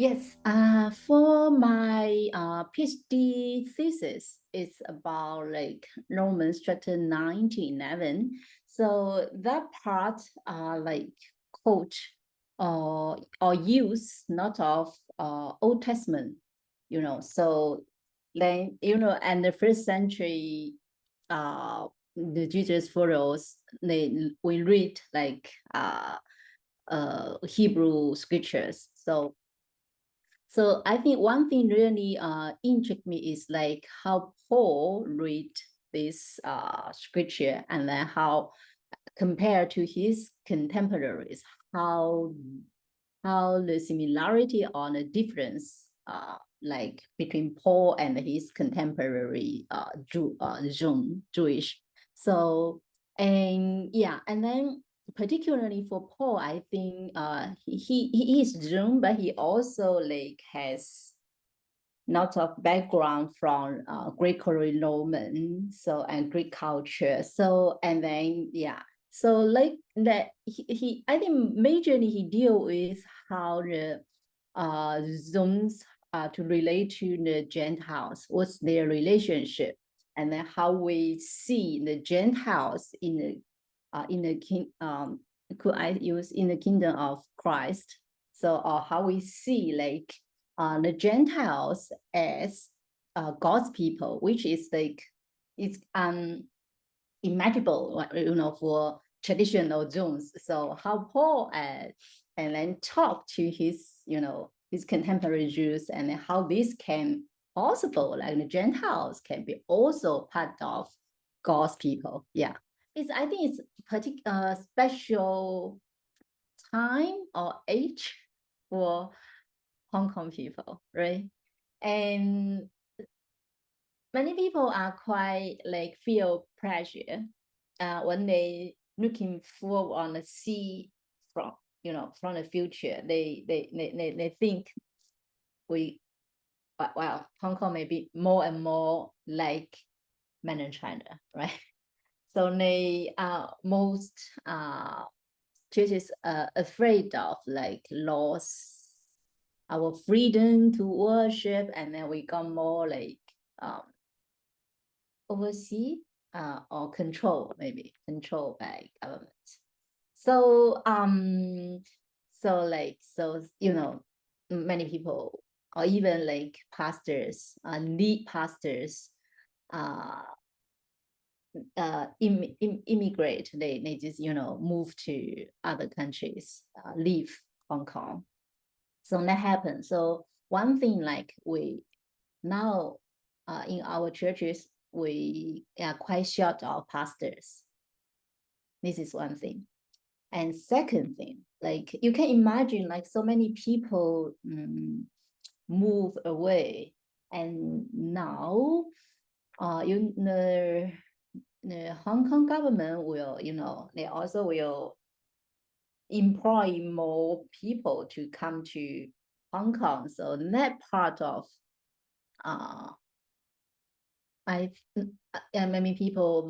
Yes, for my PhD thesis, it's about like Romans chapter 9 to 11. So that part like quote or use not of Old Testament, So then, and the first century the Jesus follows, we read like Hebrew scriptures. So I think one thing really intrigued me is like how Paul read this scripture, and then how compared to his contemporaries, how the similarity or the difference like between Paul and his contemporary Jewish. So and yeah, and then particularly for Paul, I think he is Jew, but he also like has lots of background from Greco-Roman, so and Greek culture. So and then yeah, so like that he I think majorly he deal with how the zones to relate to the Gentiles, what's their relationship, and then how we see the Gentiles in the king could I use in the kingdom of Christ. So or how we see like the Gentiles as God's people, which is like it's unimaginable, for traditional Jews. So how Paul and then talk to his contemporary Jews, and how this can possible, like the Gentiles can be also part of God's people. Yeah, I think it's particular special time or age for Hong Kong people, right? And many people are quite like feel pressure when they looking forward on the see from from the future. They think we well Hong Kong may be more and more like mainland China, right? So they are most churches afraid of like loss our freedom to worship, and then we got more like um, oversee or control by government. So many people or even like pastors, lead pastors, uh, immigrate. They just move to other countries, leave Hong Kong. So that happens. So one thing like we now in our churches we are quite short of pastors. This is one thing. And second thing, like you can imagine like so many people move away, and now the Hong Kong government will, they also will employ more people to come to Hong Kong. So that part of many people,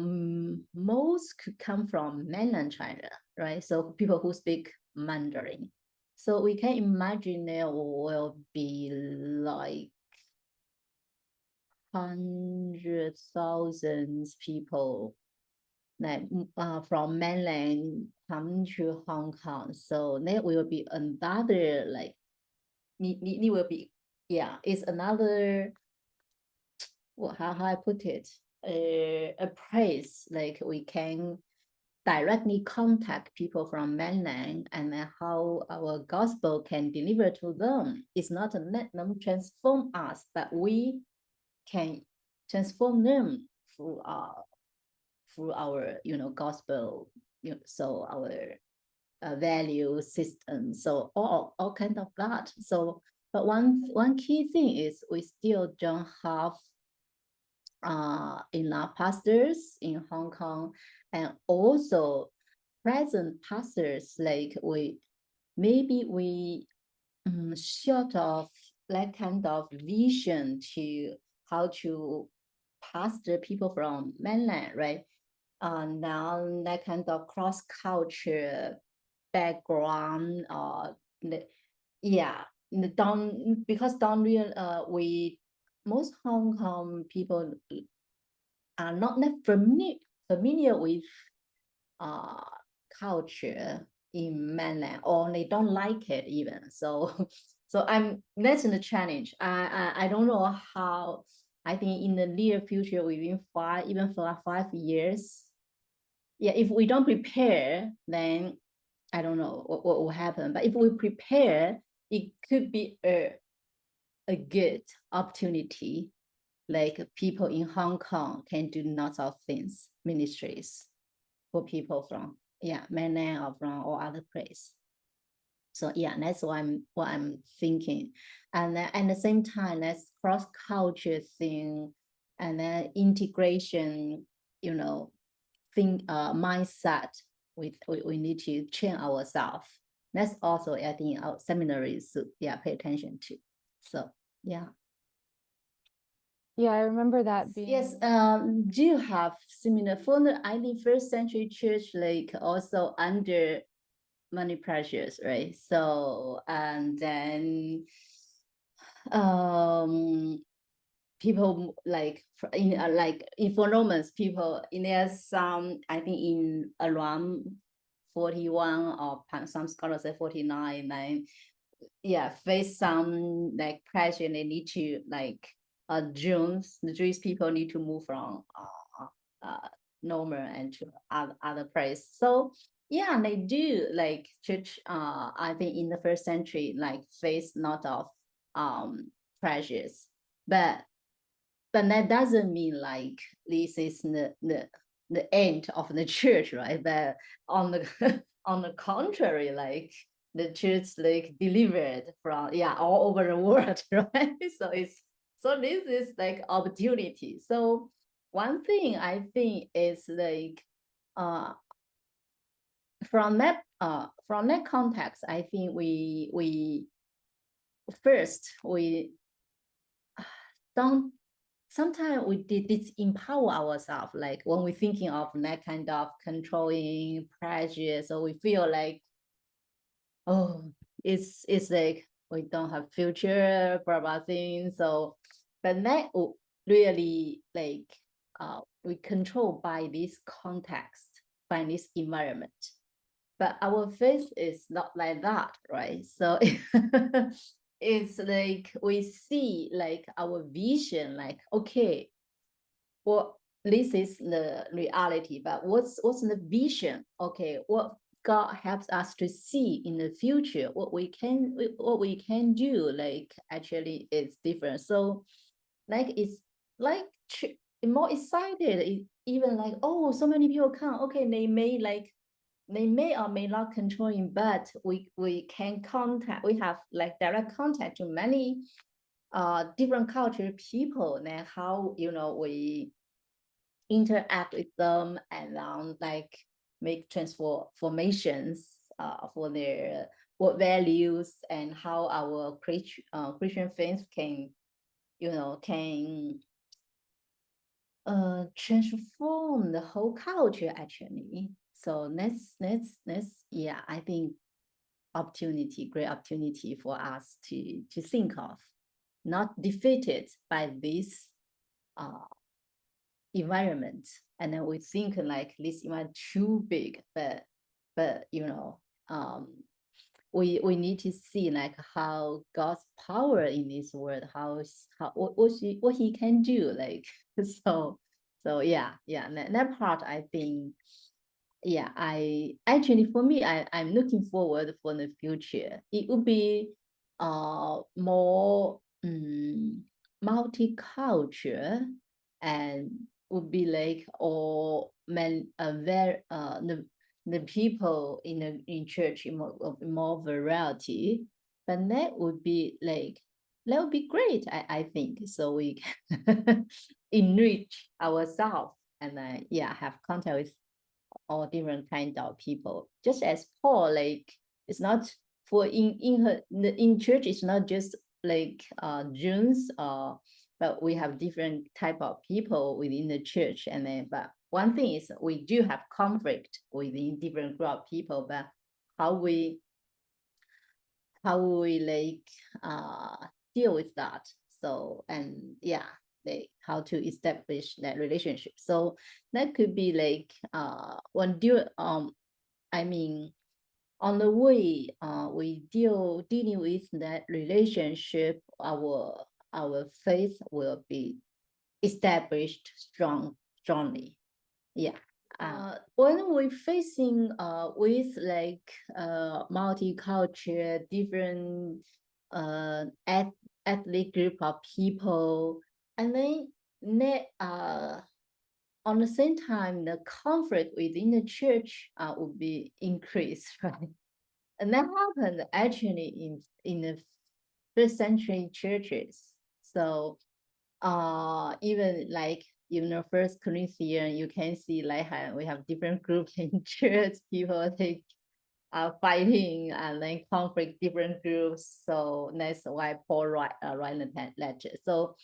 most could come from mainland China, right? So people who speak Mandarin. So we can imagine there will be like hundred thousands people that from mainland come to Hong Kong. So that will be another like it will be it's another how I put it, a place like we can directly contact people from mainland, and then how our gospel can deliver to them. It's not to let them transform us, but we can transform them through our gospel, so our value system, so all kind of that. So but one key thing is we still don't have enough pastors in Hong Kong, and also present pastors like we short of that kind of vision to how to pastor people from mainland, right? Now that kind of cross culture background, yeah, because don't real we most Hong Kong people are not familiar with culture in mainland, or they don't like it even. So that's the challenge. I don't know how. I think in the near future, within even for 5 years, yeah, if we don't prepare, then I don't know what will happen. But if we prepare, it could be a good opportunity. Like people in Hong Kong can do lots of things, ministries for people from mainland or from all other place. So yeah, that's what I'm thinking. And then at the same time, that's cross culture thing, and then integration, mindset. We need to change ourselves. That's also I think our seminaries pay attention to. So yeah. Yeah, I remember that being. Yes, do you have similar for the I think first century church like also under money pressures, right? So and then people like in for Romans people in there some I think in around 41 or some scholars say 49 then face some like pressure and they need to like the Jewish people need to move from Normal and to other place. So yeah, they do like church I think in the first century like face lot of pressures, but that doesn't mean like this is the end of the church, right? But on the on the contrary, like the church like delivered from all over the world, right? So this is like opportunity. So one thing I think is like from that context, I think we first we don't sometimes we did disempower ourselves, like when we're thinking of that kind of controlling pressure, so we feel like it's like we don't have future blah blah thing. So but that really like we control by this context, by this environment, but our faith is not like that, right? So it's like we see like our vision like okay, well this is the reality, but what's the vision? Okay, what God helps us to see in the future, what we can do, like actually it's different. So like it's like more excited, even like oh so many people come, okay, they may or may not controlling, but we can contact, we have like direct contact to many different culture people, and how we interact with them and like make transformations for their what values, and how our Christian faith can can transform the whole culture actually. So that's I think great opportunity for us to think of, not defeated by this environment, and then we think like this environment too big, but we need to see like how God's power in this world, how what he can do, like so that part I think I actually for me I'm looking forward for the future. It would be more multicultural, and would be like all men very the people in church in more variety, but that would be great, I think, so we can enrich ourselves and have contact with all different kind of people. Just as Paul, like it's not for in church, it's not just like Jews, but we have different type of people within the church, and then but one thing is we do have conflict within different group of people, but how we how we deal with that. So, and yeah, how to establish that relationship. So that could be when I mean, on the way we dealing with that relationship, our faith will be established strongly. Yeah. When we're facing with multicultural, different ethnic group of people, and then on the same time, the conflict within the church would be increased, right? And that happened actually in the first century churches. So even First Corinthians, you can see we have different groups in church. People are fighting and then conflict different groups. So that's why Paul write the letter. So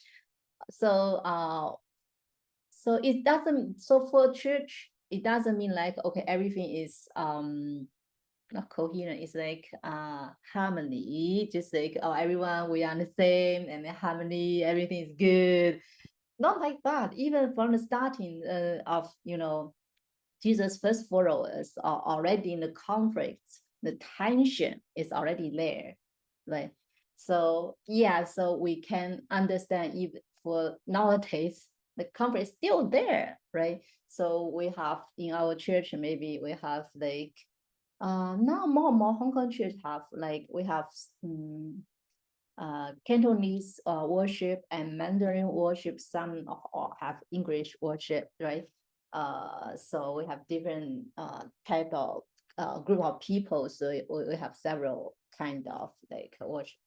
it doesn't. So for church, it doesn't mean okay, everything is not coherent. It's harmony. Just everyone we are the same and harmony. Everything is good. Not like that. Even from the starting of Jesus' first followers are already in the conflict. The tension is already there, right? So yeah, so we can understand even for nowadays the conflict is still there, right? So we have in our church, maybe we have now more and more Hong Kong church have we have Cantonese worship and Mandarin worship. Some have English worship, right? So we have different type of group of people. So we have several kind of worship,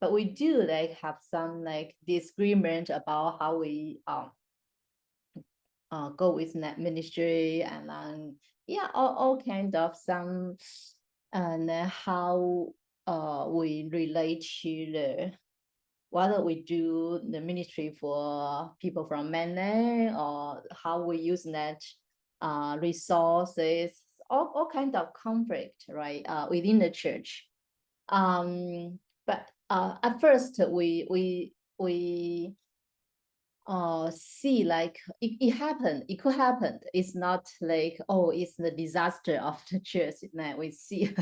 but we do have some disagreement about how we go with that ministry, and then yeah, all kind of some, and how we relate to whether we do the ministry for people from mainland, or how we use that resources, all kind of conflict, right, within the church. But at first we see it happened. It could happen. It's not it's the disaster of the church. Now we see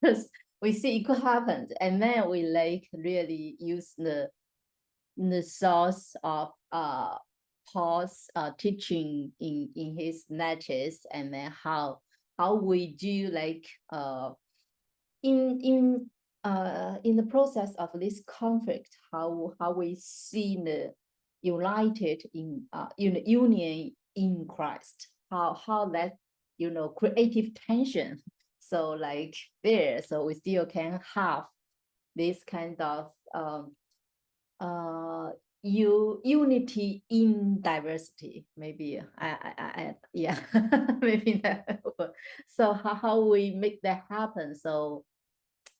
because we see it could happen, and then we really use the source of Paul's teaching in his letters, and then how we do in the process of this conflict, how we see the united in union in Christ, how that creative tension. So there, so we still can have this kind of unity in diversity. Maybe yeah, maybe that. So how we make that happen? So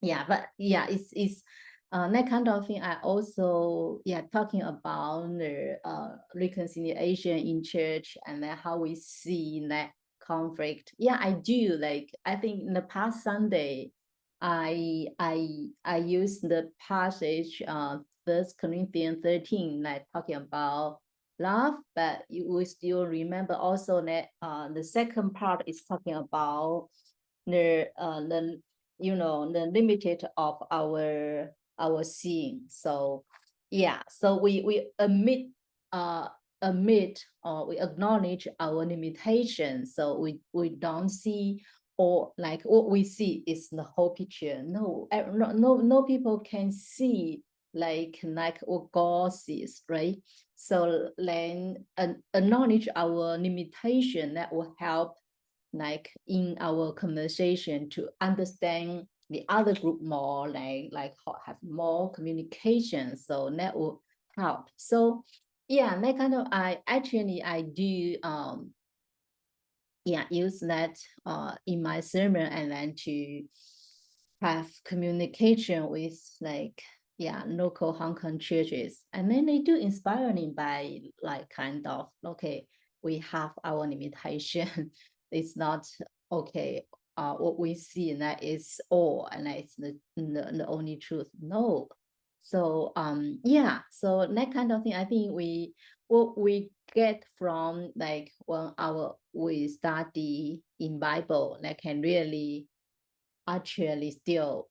yeah, but yeah, it's that kind of thing. I also talking about the reconciliation in church, and then how we see that conflict. Yeah, I do. I think in the past Sunday, I used the passage First Corinthians 13, talking about love, but you will still remember also that the second part is talking about the the limited of our seeing. So yeah, so we admit or we acknowledge our limitations. So we don't see, or what we see is the whole picture. No people can see what God sees, right? So then acknowledge our limitation, that will help in our conversation to understand the other group more, have more communication. So that will help. So yeah, that kind of I do use that in my sermon, and then to have communication with local Hong Kong churches. And then they do inspire me by kind of, okay, we have our limitation. It's not okay. what we see and that is all and that is the only truth. No. So yeah, so that kind of thing, I think what we get from like when we study in Bible that can really actually still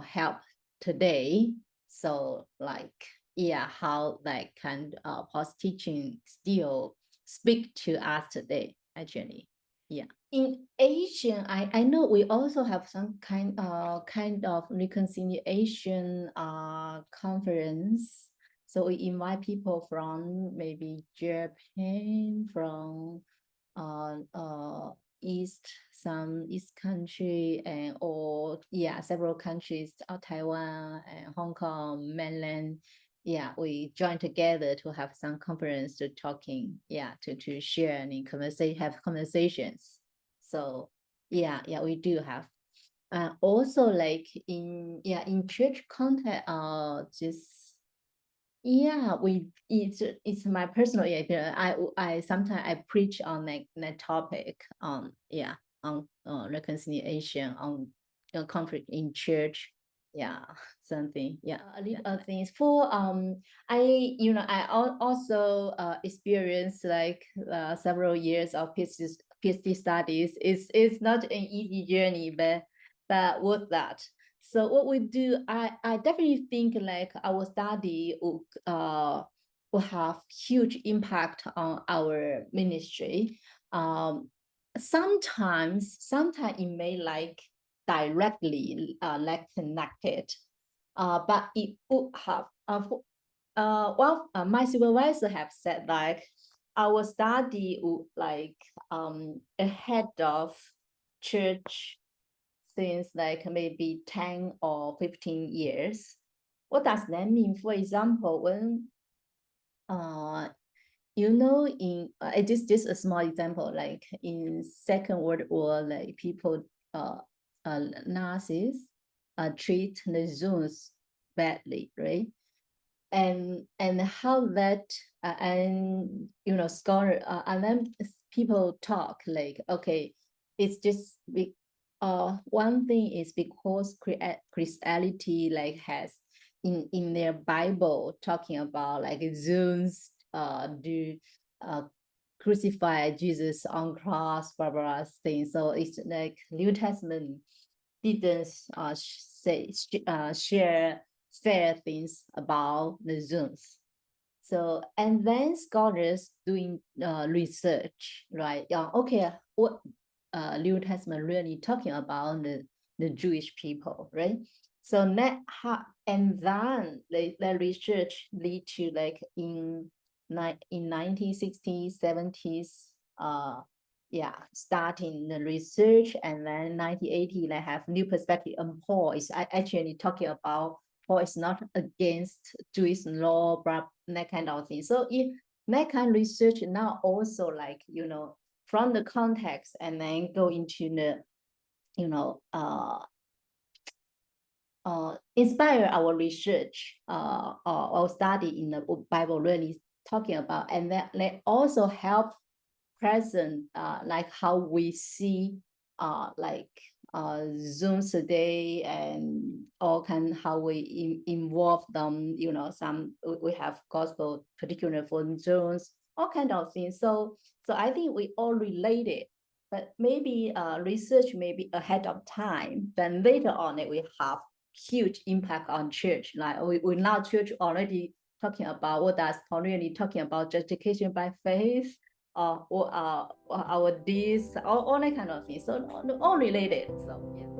help today. So like yeah, how that kind of post teaching still speak to us today actually. Yeah, in Asian, I know we also have some kind of reconciliation conference. So we invite people from maybe Japan, from uh some East country and or yeah, several countries, Taiwan and Hong Kong, mainland. Yeah, we join together to have some conference to talking, yeah, to share and have conversations. So yeah, we do have. Also like in church context, just yeah, it's my personal idea. I sometimes I preach on that topic on on reconciliation on conflict in church. Yeah, something. Yeah, a little things for I also experienced like several years of PhD studies. It's not an easy journey, but worth that. So what we do, I definitely think like our study will have huge impact on our ministry. Sometimes it may like directly like connected, but it would have my supervisor have said like our study would like ahead of church since like maybe 10 or 15 years. What does that mean? For example, when in just a small example, like in Second World War, like people Nazis treat the Jews badly, right? And how that and scholar and then people talk like, okay, it's just one thing is because Christianity like has in their Bible talking about like Zeus do crucify Jesus on cross, blah blah thing. So it's like New Testament didn't share fair things about the Zeus. So and then scholars doing research, right? Okay, what New Testament really talking about the Jewish people, right? So and then the research lead to like in 1960s, 70s, starting the research, and then 1980 they have new perspective on Paul is actually talking about Paul is not against Jewish law, but that kind of thing. So if that kind of research now also like from the context and then go into the inspire our research or study in the Bible really talking about, and that they also help present like how we see like Zooms today and all kind how we involve them, some we have gospel particular for Zooms, all kind of things. So I think we all related, but maybe research may be ahead of time, then later on it will have huge impact on church. Like we now church already talking about what does Paul really talking about justification by faith, or our deeds, all that kind of things. So all related. So yeah.